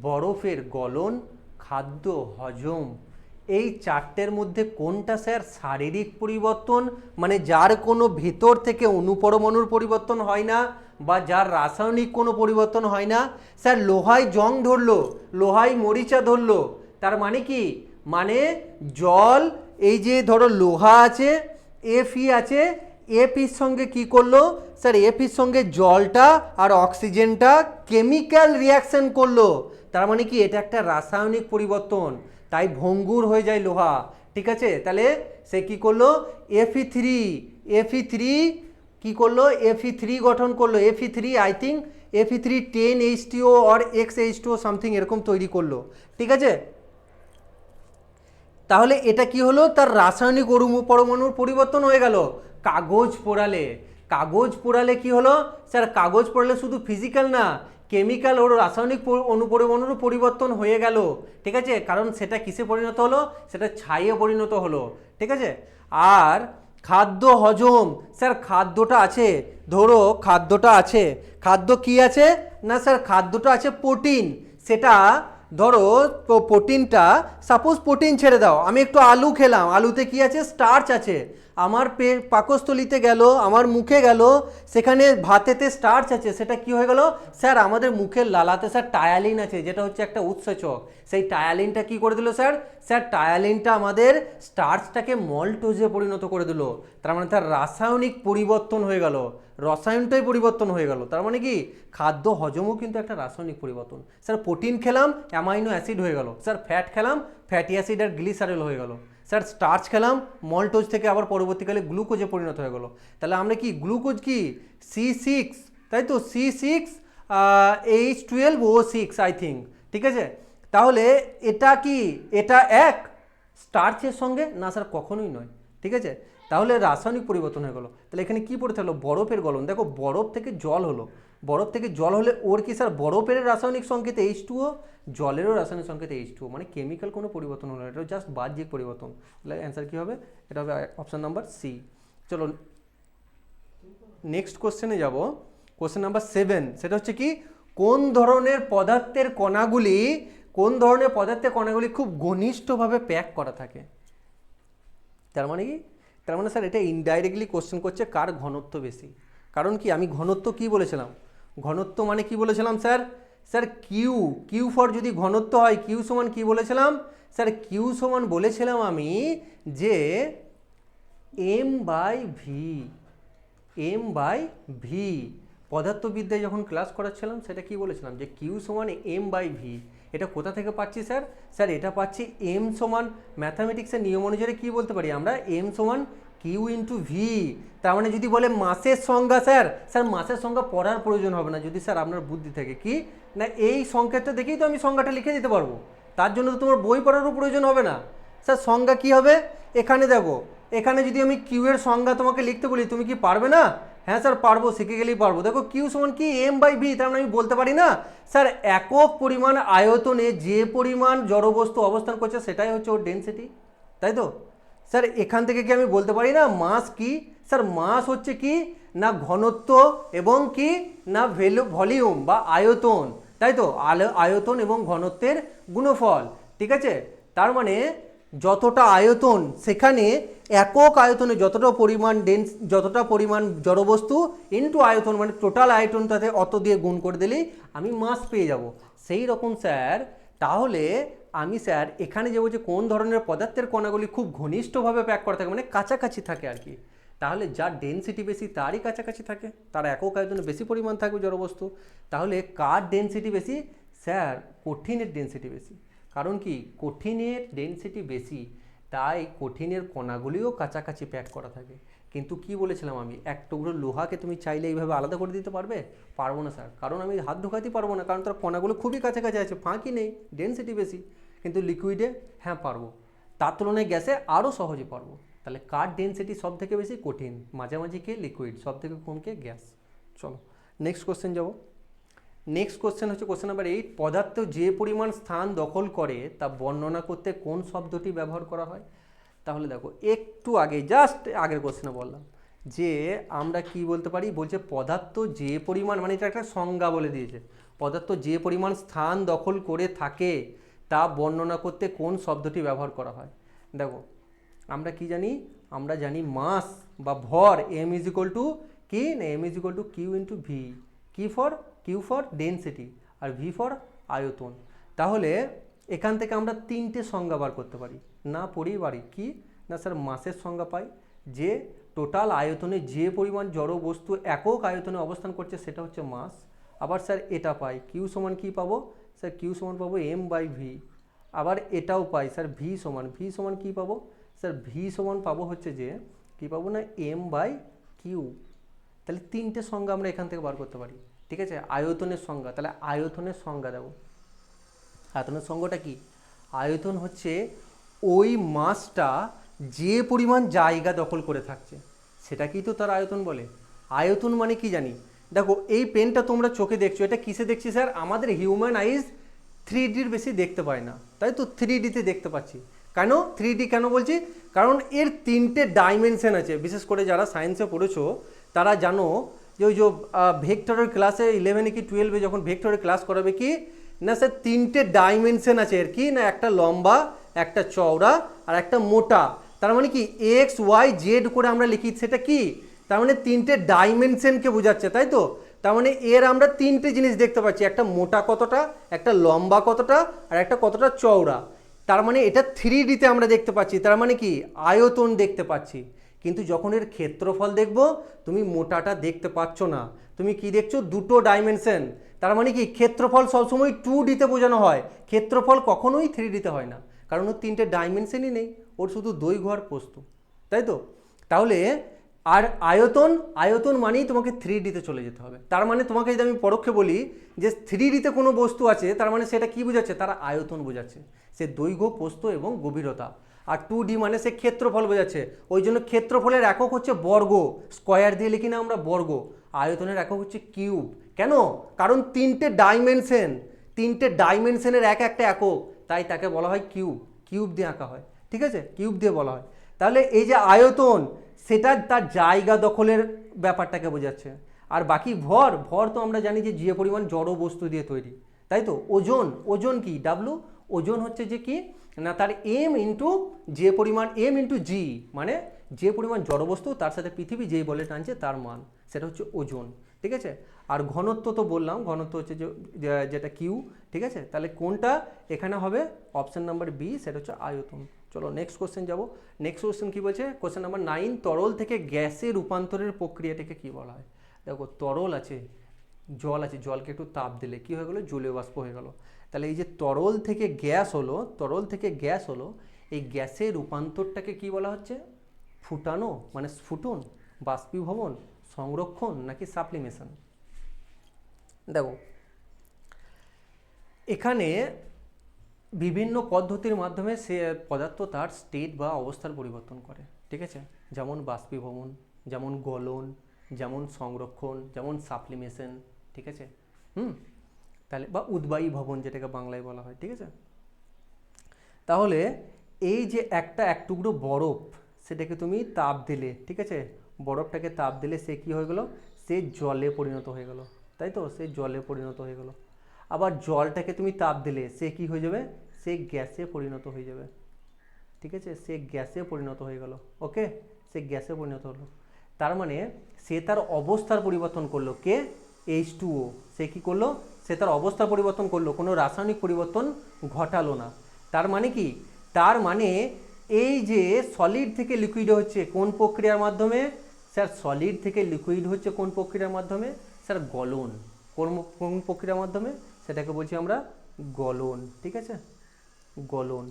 বরফের গলন, খাদ্য হজম। এই চারটের মধ্যে কোনটা স্যার শারীরিক পরিবর্তন, মানে যার কোনো ভেতর থেকে অণুপরমাণুর পরিবর্তন হয় না বা যার রাসায়নিক কোনো পরিবর্তন হয় না? স্যার লোহায় জং ধরলো, লোহায় মরিচা ধরলো, তার মানে কি, মানে জল, এই যে ধরো লোহা আছে, এফি আছে, এপির সঙ্গে কি করলো স্যার, এপির সঙ্গে জলটা আর অক্সিজেনটা কেমিক্যাল রিয়াকশন করলো, তার মানে কি এটা একটা রাসায়নিক পরিবর্তন, তাই ভঙ্গুর হয়ে যায় লোহা। ঠিক আছে, তাহলে সে কি করলো, এফি থ্রি কি করলো, এফি3 গঠন করলো, এফি3 আই থিঙ্ক এফি3 10H2O অর XH2O সামথিং এরকম তৈরি করলো। ঠিক আছে, তাহলে এটা কি হলো, তার রাসায়নিক পরমাণুর পরিবর্তন হয়ে গেল। কাগজ পোড়ালে কি হলো স্যার, কাগজ পোড়ালে শুধু ফিজিক্যাল না, কেমিক্যাল ওর রাসায়নিক অনুপরমাণুরও পরিবর্তন হয়ে গেল। ঠিক আছে, কারণ সেটা কিসে পরিণত হলো, সেটা ছাইয়ে পরিণত হলো। ঠিক আছে, আর খাদ্য হজম, স্যার খাদ্যটা আছে, ধরো খাদ্যটা আছে, খাদ্য কি আছে না স্যার, খাদ্যটা আছে প্রোটিন, সেটা ধরো প্রোটিনটা, সাপোজ প্রোটিন ছেড়ে দাও, আমি একটু আলু খেলাম, আলুতে কি আছে, স্টার্চ আছে, আমার পাকস্থলিতে গেল, আমার মুখে গেল, সেখানে ভাতেতে স্টার্চ আছে, সেটা কি হয়ে গেল স্যার, আমাদের মুখের লালাতে স্যার টায়ালিন আছে, যেটা হচ্ছে একটা উৎসেচক, সেই টায়ালিনটা কি করে দিল স্যার, টায়ালিনটা আমাদের স্টার্চটাকে মল্টোজে পরিণত করে দিল, তার মানে তার রাসায়নিক পরিবর্তন হয়ে গেল, রসায়নটাই পরিবর্তন হয়ে গেল, তার মানে কি খাদ্য হজমও কিন্তু একটা রাসায়নিক পরিবর্তন। স্যার প্রোটিন খেলাম, অ্যামাইনো অ্যাসিড হয়ে গেল, স্যার ফ্যাট খেলাম, ফ্যাটি অ্যাসিড আর গ্লিসারল হয়ে গেল, স্যার স্টার্চ খেলাম, মল্টোজ থেকে আবার পরবর্তীকালে গ্লুকোজে পরিণত হয়ে গেল। তাহলে আমরা কি গ্লুকোজ কি C6, তাই তো C6H12O6 আই থিঙ্ক। ঠিক আছে, তাহলে এটা কি, এটা এক স্টার্চের সঙ্গে না স্যার, কখনোই নয়। ঠিক আছে, তাহলে রাসায়নিক পরিবর্তন হয়ে গেল। তাহলে এখানে কি পড়তে হলো, বরফের গলন, দেখো বরফ থেকে জল হলো, বরফ থেকে জল হলে ওর কি স্যার, বরফের রাসায়নিক সংকেত H2O, জলেরও রাসায়নিক সংকেত H2O, মানে কেমিক্যাল কোনো পরিবর্তন হলো না, এটা জাস্ট বাহ্যিক পরিবর্তন। তাহলে অ্যান্সার কী হবে, এটা হবে অপশান নাম্বার সি। চলো নেক্সট কোশ্চেনে যাব, কোশ্চেন নাম্বার 7, সেটা হচ্ছে কি, কোন ধরনের পদার্থের কণাগুলি খুব ঘনিষ্ঠভাবে প্যাক করা থাকে। তার মানে কি, তার মানে স্যার এটা ইনডাইরেক্টলি কোশ্চেন করছে কার ঘনত্ব বেশি। কারণ কি, আমি ঘনত্ব কি বলেছিলাম, ঘনত্ব মানে কি বলেছিলাম স্যার কিউ ফর যদি ঘনত্ব হয়, কিউ সমান কি বলেছিলাম স্যার, কিউ সমান বলেছিলাম আমি যে m/v। পদার্থবিদ্যায় যখন ক্লাস করাচ্ছিলাম সেটা কি বলেছিলাম, যে কিউ সমান m/v। এটা কোথা থেকে পাচ্ছি স্যার এটা পাচ্ছি m সমান, ম্যাথামেটিক্সের নিয়ম অনুযায়ী কি বলতে পারি আমরা, m সমান কিউ ইন্টু ভি। তার মানে যদি বলে মাসের সংজ্ঞা, স্যার মাসের সংজ্ঞা পড়ার প্রয়োজন হবে না, যদি স্যার আপনার বুদ্ধি থাকে কি না, এই সংকেতটা দেখেই তো আমি সংজ্ঞাটা লিখে দিতে পারবো, তার জন্য তো তোমার বই পড়ারও প্রয়োজন হবে না। স্যার সংজ্ঞা কি হবে, এখানে দেখো, এখানে যদি আমি কিউ এর সংজ্ঞা তোমাকে লিখতে বলি, তুমি কি পারবে না? হ্যাঁ স্যার পারবো, শিখে গেলেই পারবো। দেখো কিউ সমান কি m/v, তার মানে আমি বলতে পারি না স্যার একক পরিমাণ আয়তনে যে পরিমাণ জড়বস্তু অবস্থান করছে সেটাই হচ্ছে ওর ডেনসিটি, তাই তো? স্যার এখান থেকে কি আমি বলতে পারি না মাস কি, স্যার মাস হচ্ছে কি না ঘনত্ব এবং কি না ভলিউম বা আয়তন, তাই তো? আয়তন এবং ঘনত্বের গুণফল। ঠিক আছে, তার মানে যতটা আয়তন, সেখানে একক আয়তনে যতটা পরিমাণ জড়বস্তু ইনটু আয়তন, মানে টোটাল আয়তনটাতে অত দিয়ে গুণ করে দিলেই আমি মাস পেয়ে যাব। সেই রকম স্যার, তাহলে আমি স্যার এখানে যে বলছি কোন ধরনের পদার্থের কণাগুলি খুব ঘনিষ্ঠভাবে প্যাক করা থাকে, মানে কাছাকাছি থাকে আর কি, তাহলে যার ডেনসিটি বেশি তারই কাছাকাছি থাকে, তার একক আয়তনে বেশি পরিমাণ থাকবে জড়বস্তু। তাহলে কার ডেনসিটি বেশি স্যার, কঠিনের ডেনসিটি বেশি। কারণ কি, কঠিনের ডেনসিটি বেশি, তাই কঠিনের কণাগুলিও কাছাকাছি প্যাক করা থাকে। কিন্তু কি বলেছিলাম আমি, এক টুকরো লোহাকে তুমি চাইলে এইভাবে আলাদা করে দিতে পারবে? পারবো না স্যার, কারণ আমি হাত ঢোকাতেই পারবো না, কারণ তার কণাগুলো খুবই কাছাকাছি আছে, ফাঁকি নেই, ডেনসিটি বেশি। কিন্তু লিকুইডে হ্যাঁ পারবো, তার তুলনায় গ্যাসে আরও সহজে পারবো। তাহলে কার ডেনসিটি সব থেকে বেশি? কঠিন। মাঝামাঝি কে? লিকুইড। সব থেকে কম কে? গ্যাস। চলো নেক্সট কোশ্চেন যাবো। নেক্সট কোশ্চেন হচ্ছে কোশ্চেন নাম্বার 8, পদার্থ যে পরিমাণ স্থান দখল করে তা বর্ণনা করতে কোন শব্দটি ব্যবহার করা হয়? তাহলে দেখো একটু আগে, জাস্ট আগের কোশ্চেনে বললাম যে আমরা কি বলতে পারি, বলছে পদার্থ যে পরিমাণ, মানে এটা একটা সংজ্ঞা বলে দিয়েছে, পদার্থ যে পরিমাণ স্থান দখল করে থাকে তা বর্ণনা করতে কোন শব্দটি ব্যবহার করা হয়। দেখো আমরা কি জানি, আমরা জানি মাস বা ভর এম ইজ ইকুয়াল টু কি না, M is equal to Q into V. Q for density আর ভি ফর আয়তন। তাহলে এখান থেকে আমরা তিনটে সংজ্ঞা বার করতে পারি, না পড়েই পারি কি না স্যার, মাসের সংজ্ঞা পাই যে টোটাল আয়তনে যে পরিমাণ জড় বস্তু একক আয়তনে অবস্থান করছে সেটা হচ্ছে মাস। আবার স্যার এটা পাই কিউ সমান কি পাবো স্যার, কিউ সমান পাবো এম বাই ভি। আবার এটাও পাই স্যার ভি সমান কি পাবো স্যার, ভি সমান পাবো হচ্ছে যে কি পাবো না, এম বাই কিউ। তাহলে তিনটে সংজ্ঞা আমরা এখান থেকে বার করতে পারি, ঠিক আছে। আয়তনের সংজ্ঞা, তাহলে আয়তনের সংজ্ঞা দেবো। আয়তনের সংজ্ঞাটা কি, আয়তন হচ্ছে ওই মাসটা যে পরিমাণ জায়গা দখল করে থাকছে সেটাকেই তো তার আয়তন বলে। আয়তন মানে কি জানি, দেখো এই পেনটা তোমরা চোখে দেখছো, এটা কিসে দেখছি স্যার, আমাদের হিউম্যান আইজ 3Dর বেশি দেখতে পায় না, তাই তো 3Dতে দেখতে পাচ্ছি। কেন 3D কেন বলছি, কারণ এর তিনটে ডাইমেনশন আছে। বিশেষ করে যারা সায়েন্সে পড়েছো তারা জানো যে ওই যে ভেক্টরের ক্লাসে 11 কি 12 যখন ভেক্টরের ক্লাস করাবে কি না স্যার, তিনটে ডাইমেনশন আছে এর, কি না, একটা লম্বা, একটা চওড়া আর একটা মোটা। তার মানে কি এক্স ওয়াই জেড করে আমরা লিখি, সেটা কি, তার মানে তিনটে ডাইমেনশনকে বোঝাচ্ছে, তাই তো। তার মানে এর আমরা তিনটে জিনিস দেখতে পাচ্ছি, একটা মোটা কতটা, একটা লম্বা কতটা আর একটা কতটা চওড়া। তার মানে এটা 3Dতে আমরা দেখতে পাচ্ছি, তার মানে কি আয়তন দেখতে পাচ্ছি। কিন্তু যখন এর ক্ষেত্রফল দেখব তুমি মোটাটা দেখতে পাচ্ছ না, তুমি কি দেখছো, দুটো ডাইমেনশন। তার মানে কি ক্ষেত্রফল সবসময় 2Dতে বোঝানো হয়, ক্ষেত্রফল কখনোই 3Dতে হয় না, কারণ ওর তিনটে ডাইমেনশনই নেই, ওর শুধু দৈর্ঘ্য আর প্রস্থ, তাই তো। তাহলে আর আয়তন মানেই তোমাকে 3Dতে চলে যেতে হবে। তার মানে তোমাকে যদি আমি পরোক্ষে বলি যে 3Dতে কোনো বস্তু আছে, তার মানে সেটা কি বোঝাচ্ছে, তারা আয়তন বোঝাচ্ছে, সে দৈর্ঘ্য প্রস্থ এবং গভীরতা। আর 2D মানে সে ক্ষেত্রফল বোঝাচ্ছে, ওই জন্য ক্ষেত্রফলের একক হচ্ছে বর্গ, স্কোয়ার দিয়ে লিখি না আমরা বর্গ। আয়তনের একক হচ্ছে কিউব। কেন, কারণ তিনটে ডাইমেনশনের এক একটা একক, তাই তাকে বলা হয় কিউব দিয়ে আঁকা হয়, ঠিক আছে, কিউব দিয়ে বলা হয়। তাহলে এই যে আয়তন, সেটা তার জায়গা দখলের ব্যাপারটাকে বোঝাচ্ছে। আর বাকি ভর তো আমরা জানি যে পরিমাণ জড় বস্তু দিয়ে তৈরি, তাই তো। ওজন কি, ডাব্লু, ওজন হচ্ছে যে কি না, তার এম ইন্টু যে পরিমাণ, এম ইন্টু জি, মানে যে পরিমাণ জড়বস্তু তার সাথে পৃথিবী যেই বলে টানছে তার মান, সেটা হচ্ছে ওজন, ঠিক আছে। আর ঘনত্ব তো বললাম, ঘনত্ব হচ্ছে যেটা কিউ, ঠিক আছে। তাহলে কোনটা এখানে হবে, অপশন নাম্বার বি, সেটা হচ্ছে আয়তন। চলো নেক্সট কোশ্চেন যাবো। নেক্সট কোশ্চেন কি বলছে, কোশ্চেন নাম্বার 9, তরল থেকে গ্যাসে রূপান্তরের প্রক্রিয়াটাকে কি বলা হয়। দেখো তরল আছে, জল আছে, জলকে একটু তাপ দিলে কি হয়ে গেলো, জলীয় বাষ্প হয়ে গেল। তাহলে এই যে তরল থেকে গ্যাস হলো, এই গ্যাসের রূপান্তরটাকে কি বলা হচ্ছে, ফুটানো মানে স্ফুটন, বাষ্পীভবন, সংরক্ষণ নাকি সাবলিমেশন। দেখো এখানে বিভিন্ন পদ্ধতির মাধ্যমে সে পদার্থ তার স্টেট বা অবস্থার পরিবর্তন করে, ঠিক আছে। যেমন বাষ্পীভবন, যেমন গলন, যেমন সংরক্ষণ, যেমন সাবলিমেশন, ঠিক আছে। তাহলে বা উদ্বায়ী ভবন যেটাকে বাংলায় বলা হয়, ঠিক আছে। তাহলে এই যে এক টুকরো বরফ, সেটাকে তুমি তাপ দিলে, ঠিক আছে, বরফটাকে তাপ দিলে সে কি হয়ে গেল, সে জলে পরিণত হয়ে গেল, তাই তো, সে জলে পরিণত হয়ে গেল। আবার জলটাকে তুমি তাপ দিলে সে কি হয়ে যাবে, সে গ্যাসে পরিণত হয়ে যাবে, ঠিক আছে, সে গ্যাসে পরিণত হয়ে গেল। ওকে, সে গ্যাসে পরিণত হলো। তার মানে সে তার অবস্থার পরিবর্তন করলো, কে, H2O, সে কি করলো, সে তার অবস্থার পরিবর্তন করলো, কোনো রাসায়নিক পরিবর্তন ঘটালো না। তার মানে কি, তার মানে এই যে সলিড থেকে লিকুইড হচ্ছে কোন প্রক্রিয়ার মাধ্যমে স্যার, সলিড থেকে লিকুইড হচ্ছে কোন প্রক্রিয়ার মাধ্যমে স্যার, গলন। কোন প্রক্রিয়ার মাধ্যমে, সেটাকে বলছি আমরা গলন, ঠিক আছে, গলন।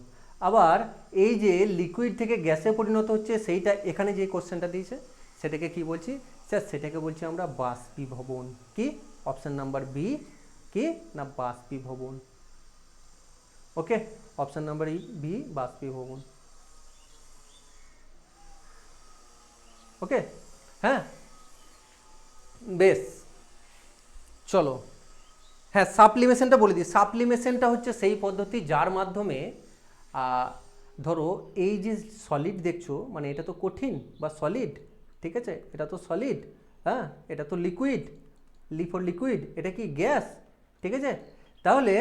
আবার এই যে লিকুইড থেকে গ্যাসে পরিণত হচ্ছে, সেইটা এখানে যে কোশ্চেনটা দিয়েছে সেটাকে কি বলছি স্যার, সেটাকে বলছি আমরা বাষ্পীভবন। কি, অপশন নাম্বার বি, কি না, বাষ্পীভবন। ওকে, অপশন নাম্বার বি, বাষ্পীভবন। ওকে, হ্যাঁ, বেশ, চলো। হ্যাঁ, সাবলিমেশনটা বলে দিই। সাবলিমেশনটা হচ্ছে সেই পদ্ধতি যার মাধ্যমে ধরো এই যে সলিড দেখছো, মানে এটা তো কঠিন বা সলিড, ঠিক আছে, এটা তো সলিড, হ্যাঁ, এটা তো লিকুইড, ফর লিকুইড, এটা কি গ্যাস, ঠিক আছে। তাহলে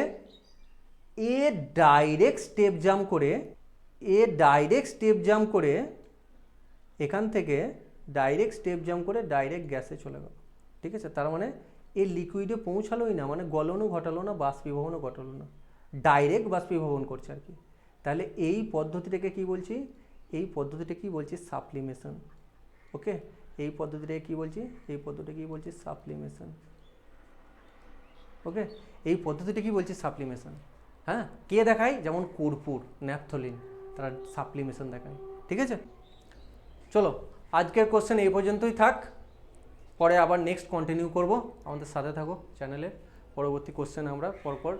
এ ডাইরেক্ট স্টেপ জাম্প করে এখান থেকে ডাইরেক্ট গ্যাসে চলে গেল, ঠিক আছে। তার মানে এ লিকুইডে পৌঁছালোই না, মানে গলনও ঘটালো না, বাষ্পীভবনও ঘটালো না, ডাইরেক্ট বাষ্পীভবন করছে আর কি। তাহলে এই পদ্ধতিটাকে কি বলছি, সাবলিমেশন। ওকে, এই পদ্ধতিটাকে কি বলছি, সাবলিমেশন। ওকে, এই পদ্ধতিটা কি বলছি, সাবলিমেশন। হ্যাঁ, কে দেখায়, যেমন কর্পূর, ন্যাপথলিন, তারা সাবলিমেশন দেখায়, ঠিক আছে। চলো, আজকের কোশ্চেন এই পর্যন্তই থাক, পরে আবার নেক্সট কন্টিনিউ করব। আমাদের সাথে থাকো চ্যানেলে, পরবর্তী কোশ্চেন আমরা পরপর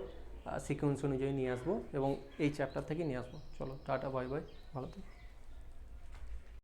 সিকোয়েন্স অনুযায়ী নিয়ে আসবো এবং এই চ্যাপ্টার থেকে নিয়ে আসবো। চলো, টাটা, বাই বাই, ভালো থাকো।